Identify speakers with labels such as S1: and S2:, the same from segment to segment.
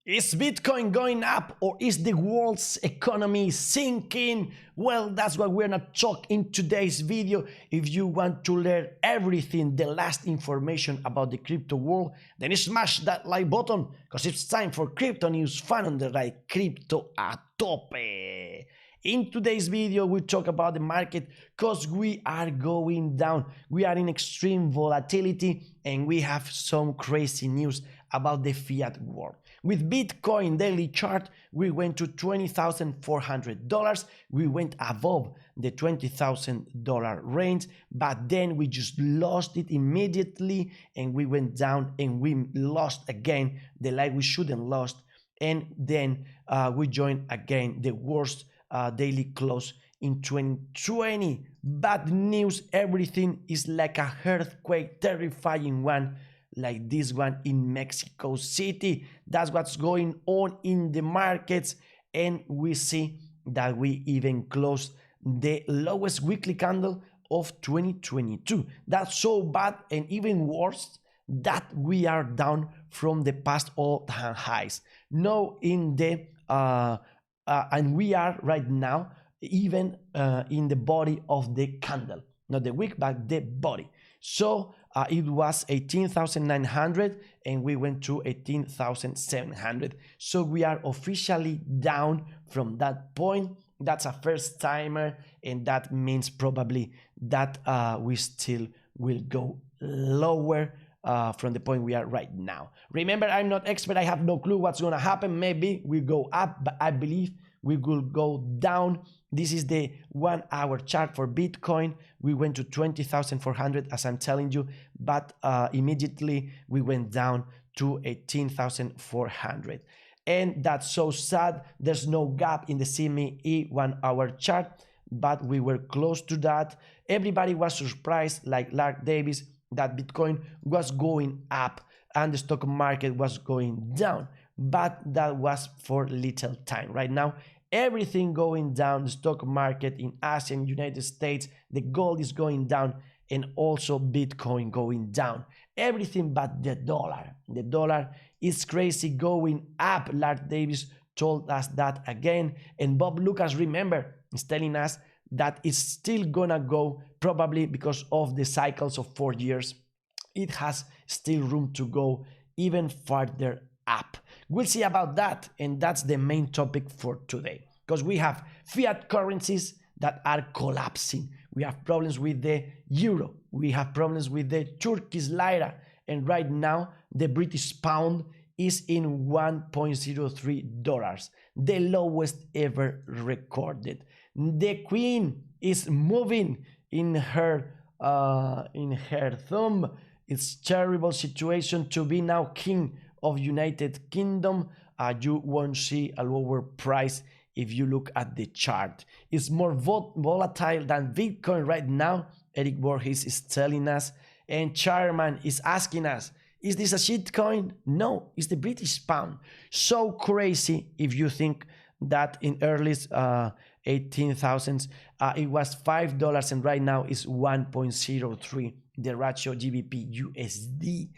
S1: Is Bitcoin going up or is the world's economy sinking? Well, that's what we're gonna talk in today's video. If you want to learn everything, the last information about the crypto world, then smash that like button because it's time for crypto news fun on the right, crypto a tope. In today's video, we talk about the market because we are going down. We are in extreme volatility and we have some crazy news about the fiat world. With Bitcoin daily chart, we went to $20,400. We went above the $20,000 range, but then we just lost it immediately and we went down and we lost again the light we shouldn't lost. And then we joined again the worst daily close in 2020. Bad news, everything is like a earthquake, terrifying one, like this one in Mexico City. That's what's going on in the markets, and we see that we even closed the lowest weekly candle of 2022. That's so bad, and even worse that we are down from the past all-time highs. Now in the and we are right now even in the body of the candle, not the wick but the body. So it was 18,900 and we went to 18,700. So we are officially down from that point. That's a first timer, and that means probably that we still will go lower from the point we are right now. Remember, I'm not expert. I have no clue what's going to happen. Maybe we go up, but I believe we will go down. This is the 1 hour chart for Bitcoin. We went to 20,400 as I'm telling you, but immediately we went down to 18,400. And that's so sad. There's no gap in the CME 1 hour chart, but we were close to that. Everybody was surprised, like Lark Davis, that Bitcoin was going up and the stock market was going down, but that was for little time. Right now, everything going down, the stock market in Asia and United States, the gold is going down, and also Bitcoin going down. Everything but the dollar. The dollar is crazy going up. Lark Davis told us that again, and Bob Lucas, remember, is telling us that it's still gonna go, probably because of the cycles of 4 years. It has still room to go even further up. We'll see about that, and that's the main topic for today, because we have fiat currencies that are collapsing. We have problems with the euro, we have problems with the Turkish lira, and right now the British pound is in $1.03, the lowest ever recorded. The Queen is moving in her thumb. It's terrible situation to be now king of United Kingdom. You won't see a lower price if you look at the chart. It's more volatile than Bitcoin right now, Eric Borges is telling us, and Charman is asking us, is this a shitcoin? No, it's the British pound. So crazy if you think that in early 18,000s it was $5 and right now it's 1.03, the ratio GBP USD.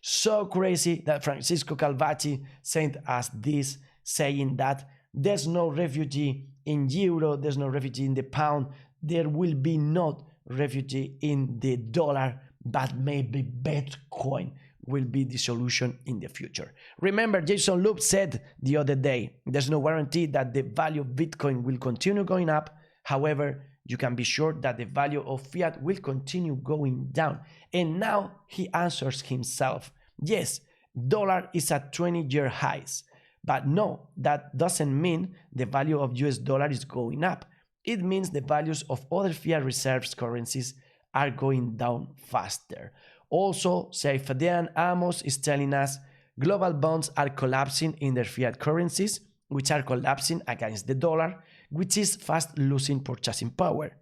S1: So crazy that Francisco Calvati sent us this, saying that there's no refugee in euro, there's no refugee in the pound, there will be not refugee in the dollar, but maybe Bitcoin will be the solution in the future. Remember, Jason Loop said the other day, there's no guarantee that the value of Bitcoin will continue going up. However, you can be sure that the value of fiat will continue going down. And now he answers himself. Yes, dollar is at 20-year highs, but no, that doesn't mean the value of US dollar is going up. It means the values of other fiat reserves currencies are going down faster. Also, Saifadean Amos is telling us global bonds are collapsing in their fiat currencies, which are collapsing against the dollar, which is fast losing purchasing power.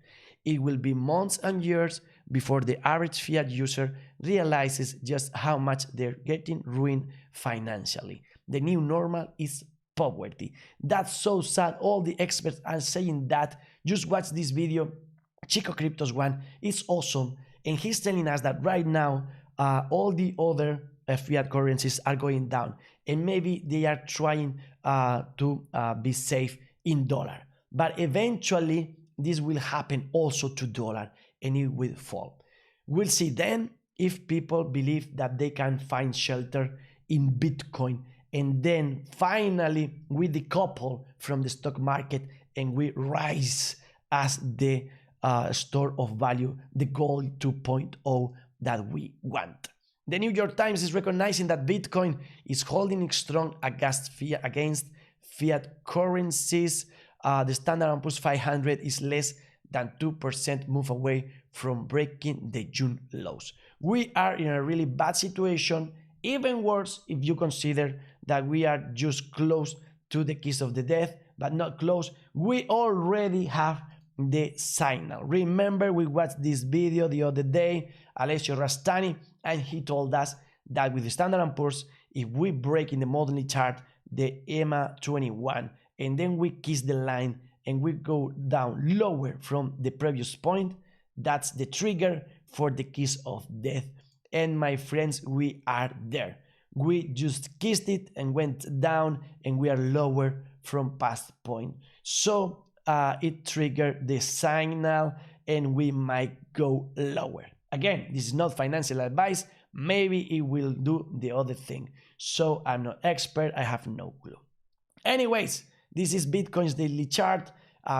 S1: It will be months and years before the average fiat user realizes just how much they're getting ruined financially. The new normal is poverty. That's so sad. All the experts are saying that. Just watch this video. Chico Crypto's one is awesome. And he's telling us that right now, all the other fiat currencies are going down. and maybe they are trying to be safe in dollar. But eventually this will happen also to dollar, and it will fall. We'll see then if people believe that they can find shelter in Bitcoin, and then finally we decouple from the stock market and we rise as the store of value, the gold 2.0 that we want. The New York Times is recognizing that Bitcoin is holding strong against fiat currencies. The Standard & Poor's 500 is less than 2% move away from breaking the June lows. We are in a really bad situation, even worse if you consider that we are just close to the kiss of the death, but not close. We already have the signal. Remember, we watched this video the other day, Alessio Rastani, and he told us that with the Standard & Poor's, if we break in the monthly chart the EMA 21, and then we kiss the line and we go down lower from the previous point, that's the trigger for the kiss of death. And my friends, we are there. We just kissed it and went down, and we are lower from past point. So it triggered the signal and we might go lower. Again, this is not financial advice. Maybe it will do the other thing. So I'm not expert, I have no clue. Anyways, this is Bitcoin's daily chart.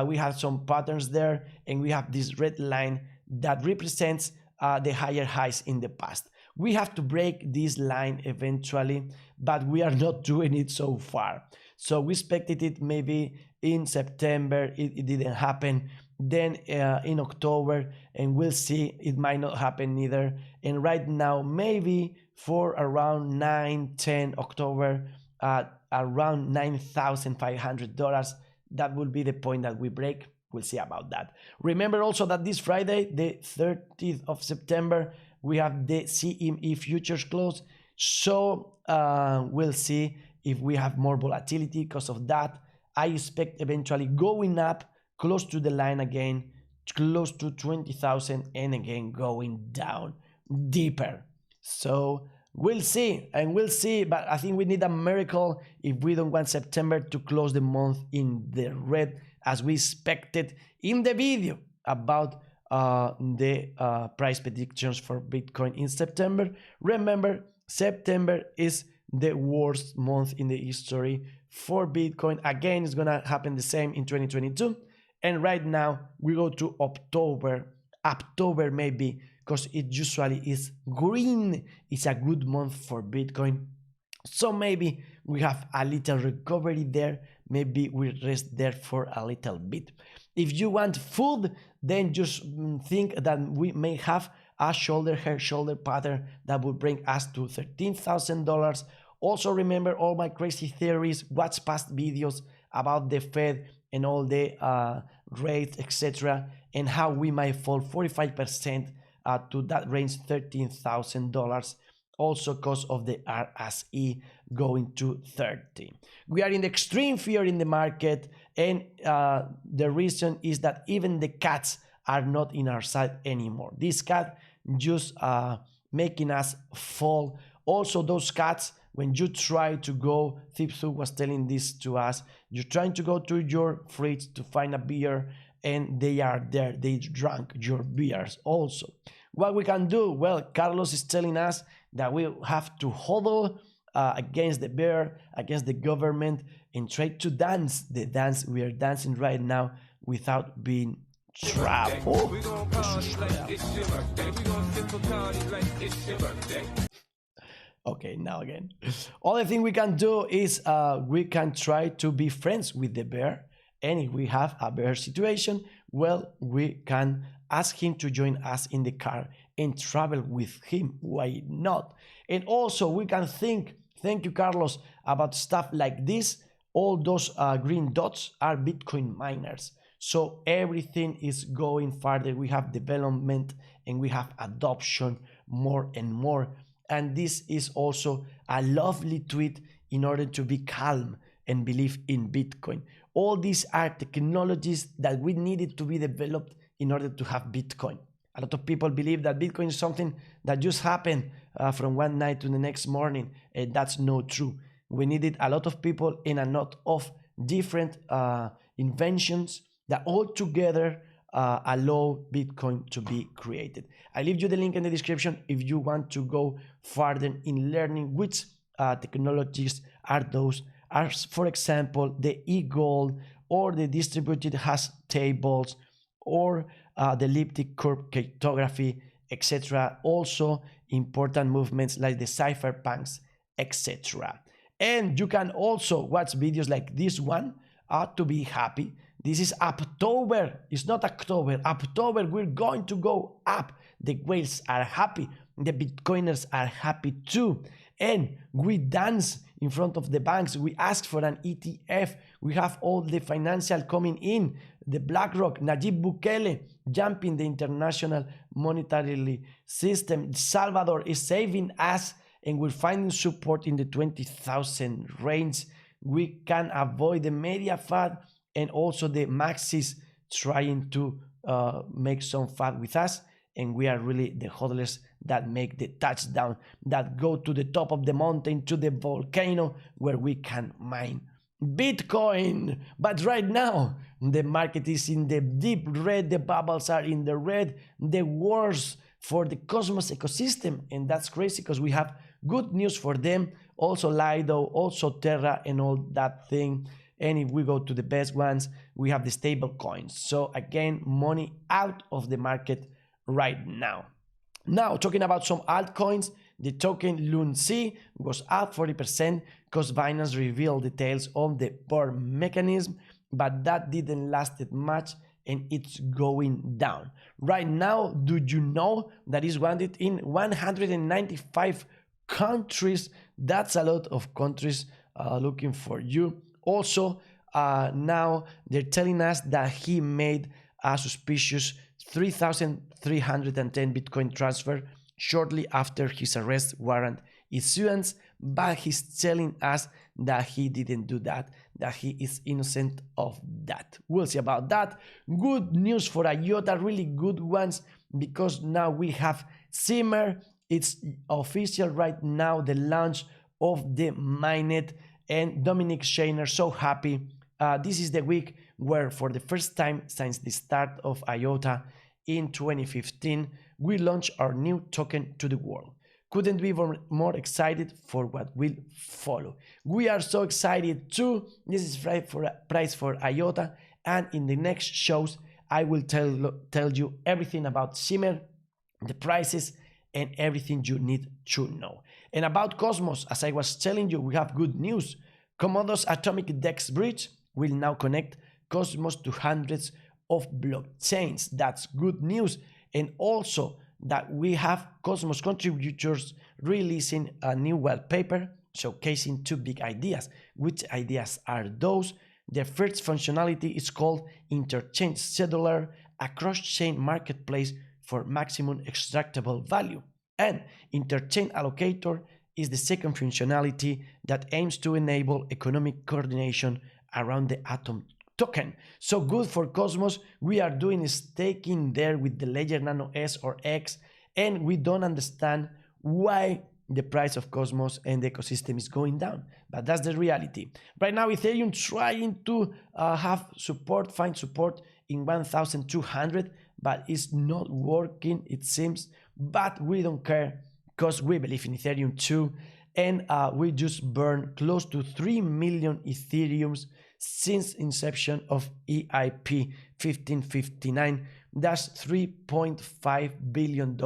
S1: We have some patterns there, and we have this red line that represents the higher highs in the past. We have to break this line eventually, but we are not doing it so far. So we expected it maybe in September, it didn't happen. Then in October, and we'll see, it might not happen either. And right now, maybe for around 9-10 October, around $9,500, that will be the point that we break. We'll see about that. Remember also that this Friday, the 30th of September, we have the CNMV futures close. So we'll see if we have more volatility because of that. I expect eventually going up close to the line again, close to 20,000, and again going down deeper. So we'll see, and we'll see, but I think we need a miracle if we don't want September to close the month in the red as we expected in the video about the price predictions for Bitcoin in September. Remember, September is the worst month in the history for Bitcoin. Again, it's gonna happen the same in 2022. And right now we go to October maybe, because it usually is green. It's a good month for Bitcoin. So maybe we have a little recovery there. Maybe we rest there for a little bit. If you want food, then just think that we may have a shoulder pattern that will bring us to $13,000. Also remember all my crazy theories, watch past videos about the Fed and all the rates, etc., and how we might fall 45% to that range, $13,000, also because of the RSI going to 30. We are in the extreme fear in the market, and the reason is that even the cats are not in our side anymore. This cat just making us fall. Also those cats, when you try to go, Thipsu was telling this to us, you're trying to go to your fridge to find a beer, and they are there, they drank your beers also. What we can do? Well, Carlos is telling us that we have to huddle against the bear, against the government, and try to dance the dance we are dancing right now without being trapped. Okay, now again. Only thing we can do is we can try to be friends with the bear, and if we have a bear situation, well, we can ask him to join us in the car and travel with him. Why not? And also we can think, thank you Carlos, about stuff like this. All those green dots are Bitcoin miners. So everything is going further. We have development and we have adoption more and more. And this is also a lovely tweet in order to be calm and believe in Bitcoin. All these are technologies that we needed to be developed in order to have Bitcoin. A lot of people believe that Bitcoin is something that just happened from one night to the next morning, and that's not true. We needed a lot of people and a lot of different inventions that all together allow Bitcoin to be created. I leave you the link in the description if you want to go further in learning which technologies are those, as for example the e-gold or the distributed hash tables or the elliptic curve cryptography, etc. Also important movements like the cypherpunks, etc. And you can also watch videos like this one to be happy. This is October. It's not October. October, we're going to go up. The whales are happy. The Bitcoiners are happy too. And we dance in front of the banks. We ask for an ETF. We have all the financial coming in. The BlackRock, Nayib Bukele, jumping the international monetary system. El Salvador is saving us, and we're finding support in the 20,000 range. We can avoid the media fad and also the maxis trying to make some fad with us. And we are really the hodlers that make the touchdown, that go to the top of the mountain, to the volcano, where we can mine Bitcoin. But right now, the market is in the deep red, the bubbles are in the red, the worst for the Cosmos ecosystem. And that's crazy because we have good news for them. Also Lido, also Terra and all that thing. And if we go to the best ones, we have the stable coins. So again, money out of the market right now. Now, talking about some altcoins, the token LUNC was up 40% because Binance revealed details on the burn mechanism, but that didn't last much and it's going down. Right now, do you know that is wanted in 195 countries? That's a lot of countries looking for you. Also, now they're telling us that he made a suspicious 3,310 Bitcoin transfer shortly after his arrest warrant issuance, but he's telling us that he didn't do that, that he is innocent of that. We'll see about that. Good news for IOTA, really good ones, because now we have Simmer. It's official right now, the launch of the mainnet, and Dominic Shainer, so happy. This is the week where for the first time since the start of IOTA in 2015, we launched our new token to the world. Couldn't be more excited for what will follow. We are so excited too. This is price for IOTA, and in the next shows I will tell you everything about Shimmer, the prices, and everything you need to know. And about Cosmos, as I was telling you, we have good news. Komodo's Atomic DEX bridge will now connect Cosmos to hundreds of blockchains. That's good news. And also that we have Cosmos contributors releasing a new white paper showcasing two big ideas. Which ideas are those? The first functionality is called Interchange Scheduler, a cross-chain marketplace for maximum extractable value. And Interchain Allocator is the second functionality that aims to enable economic coordination around the Atom token. So good for Cosmos. We are doing staking there with the Ledger Nano S or X, and we don't understand why the price of Cosmos and the ecosystem is going down. But that's the reality. Right now, Ethereum trying to have support, find support in 1,200, but it's not working, it seems. But we don't care because we believe in Ethereum too. And we just burned close to 3 million Ethereums since inception of EIP 1559. That's $3.5 billion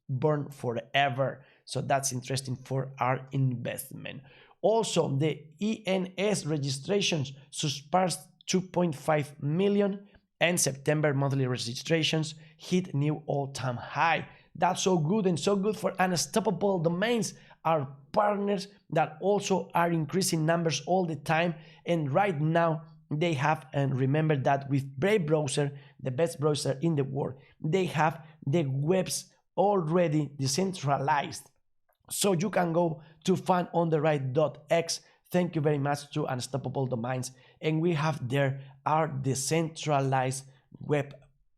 S1: burned forever. So that's interesting for our investment. Also, the ENS registrations surpassed 2.5 million, and September monthly registrations hit new all-time high. That's so good, and so good for Unstoppable Domains, our partners that also are increasing numbers all the time. And right now they have, and remember that with Brave browser, the best browser in the world, they have the webs already decentralized. So you can go to fundontheright.x. Thank you very much to Unstoppable Domains. And we have there our decentralized web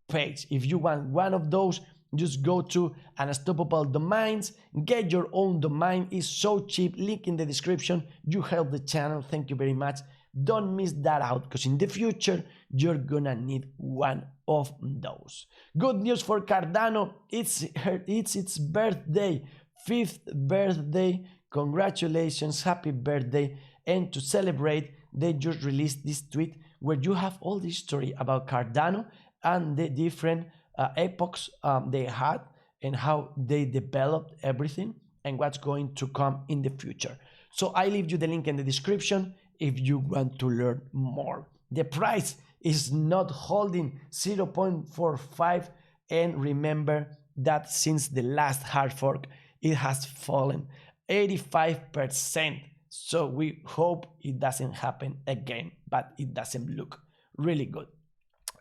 S1: page. If you want one of those, just go to Unstoppable Domains, get your own domain. It's so cheap, link in the description. You help the channel, thank you very much. Don't miss that out, because in the future you're gonna need one of those. Good news for Cardano, it's its birthday, 5th birthday. Congratulations, happy birthday. And to celebrate, they just released this tweet where you have all the story about Cardano and the different epochs they had and how they developed everything and what's going to come in the future. So I leave you the link in the description if you want to learn more. The price is not holding 0.45, and remember that since the last hard fork it has fallen 85%. So we hope it doesn't happen again, but it doesn't look really good.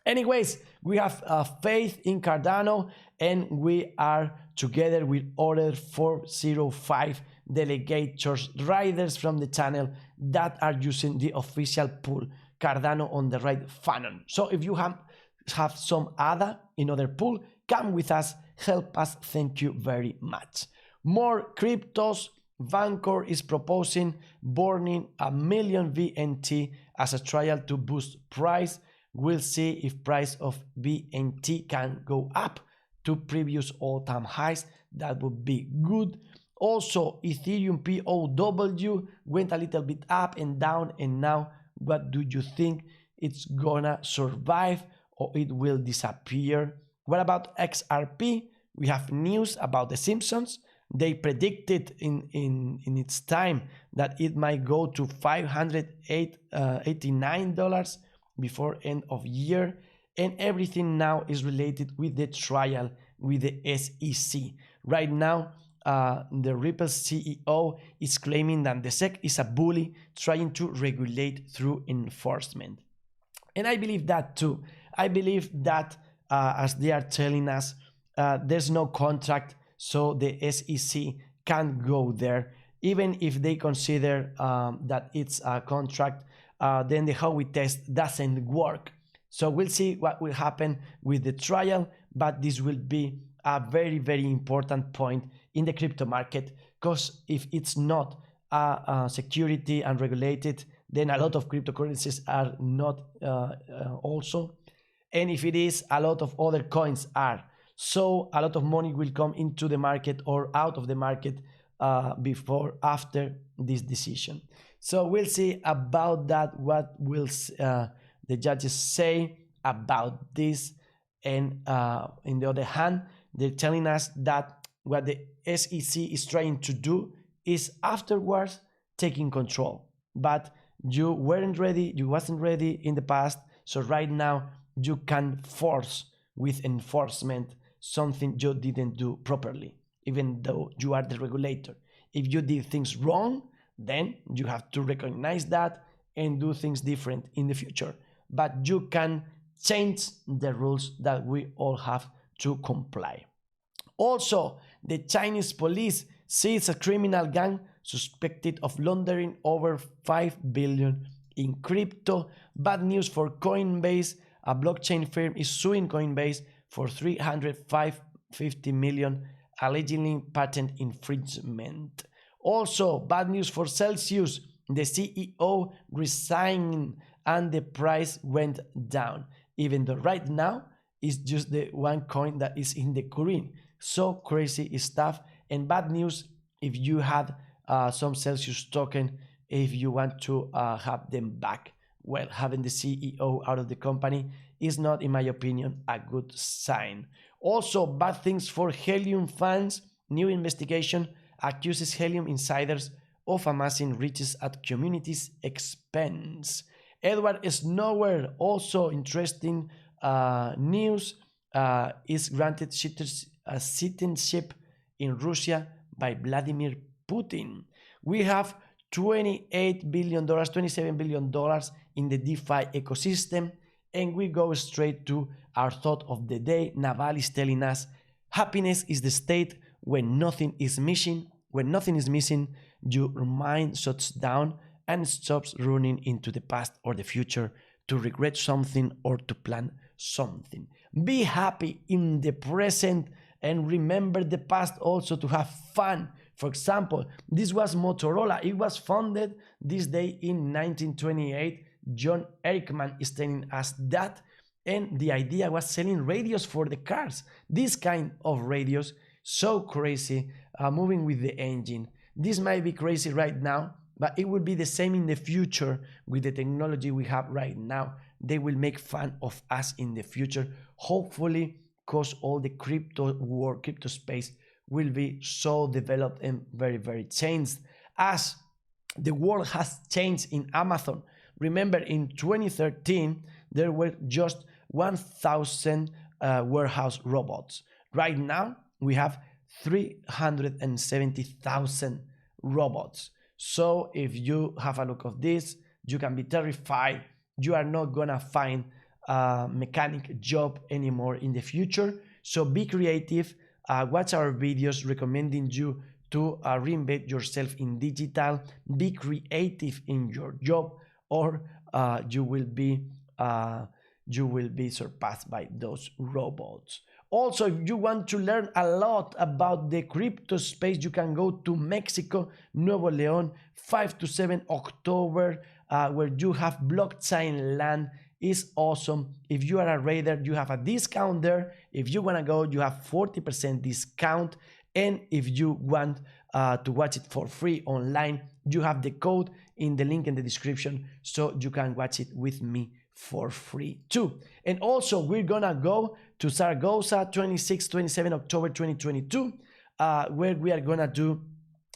S1: Anyways, we have faith in Cardano, and we are together with other 405 delegators, riders from the channel that are using the official pool Cardano on the right Fanon. So if you have some ADA in other pool, come with us, help us, thank you very much. More cryptos. Vancor is proposing burning 1 million VNT as a trial to boost price. We'll see if price of VNT can go up to previous all-time highs. That would be good. Also, Ethereum POW went a little bit up and down, and now what do you think? It's gonna survive or it will disappear? What about XRP? We have news about the Simpsons. They predicted in its time that it might go to $589 before end of year, and everything now is related with the trial with the SEC. Right now, the Ripple CEO is claiming that the SEC is a bully trying to regulate through enforcement. And I believe that too. I believe that as they are telling us, there's no contract, so the SEC can't go there. Even if they consider that it's a contract, then the Howey test doesn't work. So we'll see what will happen with the trial, but this will be a very, very important point in the crypto market, because if it's not security and regulated, then a lot of cryptocurrencies are not also. And if it is, a lot of other coins are. So a lot of money will come into the market or out of the market after this decision. So we'll see about that, what will the judges say about this. And in the other hand, they're telling us that what the SEC is trying to do is afterwards taking control. But you weren't ready, you wasn't ready in the past, so right now you can force with enforcement something you didn't do properly, even though you are the regulator. If you did things wrong, then you have to recognize that and do things different in the future. But you can change the rules that we all have to comply. Also, the Chinese police seized a criminal gang suspected of laundering over 5 billion in crypto. Bad news for Coinbase. A blockchain firm is suing Coinbase for $350 million, allegedly patent infringement. Also, bad news for Celsius. The CEO resigned and the price went down, even though right now it's just the one coin that is in the green. So crazy stuff. And bad news if you had some Celsius token, if you want to have them back. Well, having the CEO out of the company is not, in my opinion, a good sign. Also, bad things for Helium fans. New investigation accuses Helium insiders of amassing riches at community's expense. Edward Snowden, also interesting news, is granted citizenship in Russia by Vladimir Putin. We have $28 billion, $27 billion in the DeFi ecosystem, and we go straight to our thought of the day. Naval is telling us, happiness is the state when nothing is missing. When nothing is missing, your mind shuts down and stops running into the past or the future to regret something or to plan something. Be happy in the present and remember the past also to have fun. For example, this was Motorola. It was founded this day in 1928. John Erickman is telling us that, and the idea was selling radios for the cars. This kind of radios, so crazy, moving with the engine. This might be crazy right now, but it will be the same in the future with the technology we have right now. They will make fun of us in the future, hopefully, because all the crypto world, crypto space will be so developed and very, very changed, as the world has changed in Amazon. Remember, in 2013, there were just 1,000 warehouse robots. Right now, we have 370,000 robots. So if you have a look of this, you can be terrified. You are not gonna find a mechanic job anymore in the future. So be creative. Watch our videos recommending you to reinvent yourself in digital. Be creative in your job, or you will be surpassed by those robots. Also, if you want to learn a lot about the crypto space, you can go to Mexico, Nuevo León, 5 to 7 October, where you have blockchain land. Is awesome. If you are a raider, you have a discount there. If you want to go, you have 40% discount. And if you want to watch it for free online, you have the code in the link in the description, so you can watch it with me for free too. And also, we're gonna go to Zaragoza, 26-27 October 2022, where we are gonna do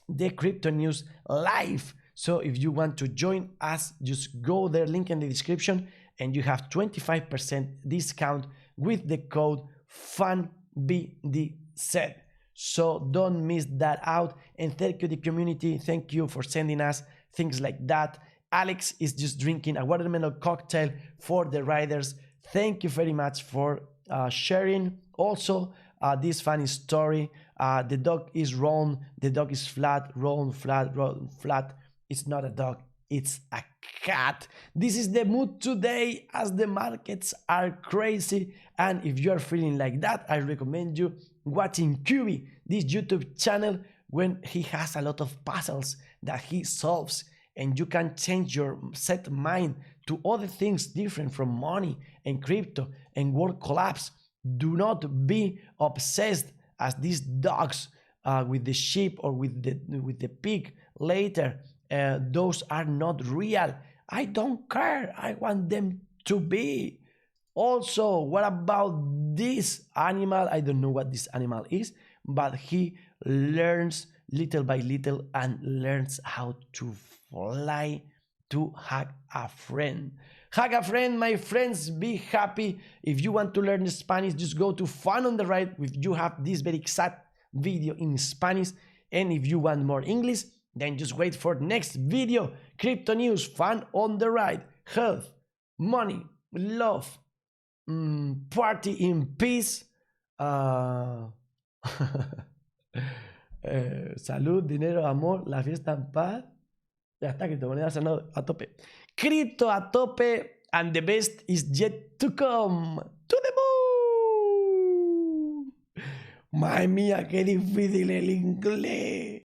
S1: the crypto news live. So if you want to join us, just go there, link in the description, and you have 25% discount with the code FUNBDZ. So don't miss that out. And thank you, the community. Thank you for sending us things like that. Alex is just drinking a watermelon cocktail for the riders. Thank you very much for sharing. Also, this funny story. The dog is round, the dog is flat, round, flat, round, flat. It's not a dog, it's a cat. This is the mood today, as the markets are crazy. And if you're feeling like that, I recommend you watching QB, this YouTube channel, when he has a lot of puzzles that he solves, and you can change your set mind to other things different from money and crypto and world collapse. Do not be obsessed as these dogs with the sheep or with the pig later. Those are not real. I don't care. I want them to be. Also, what about this animal? I don't know what this animal is, but he learns little by little and learns how to fly to hug a friend. Hug a friend, my friends, be happy. If you want to learn Spanish, just go to Fun on the Right. You have this very exact video in Spanish. And if you want more English, then just wait for next video. Crypto news, Fun on the Right, health, money, love, party in peace, salud, dinero, amor, la fiesta en paz. Ya está, criptomonedas a tope. Crypto a tope, and the best is yet to come. To the moon. Madre mía, qué difícil el inglés.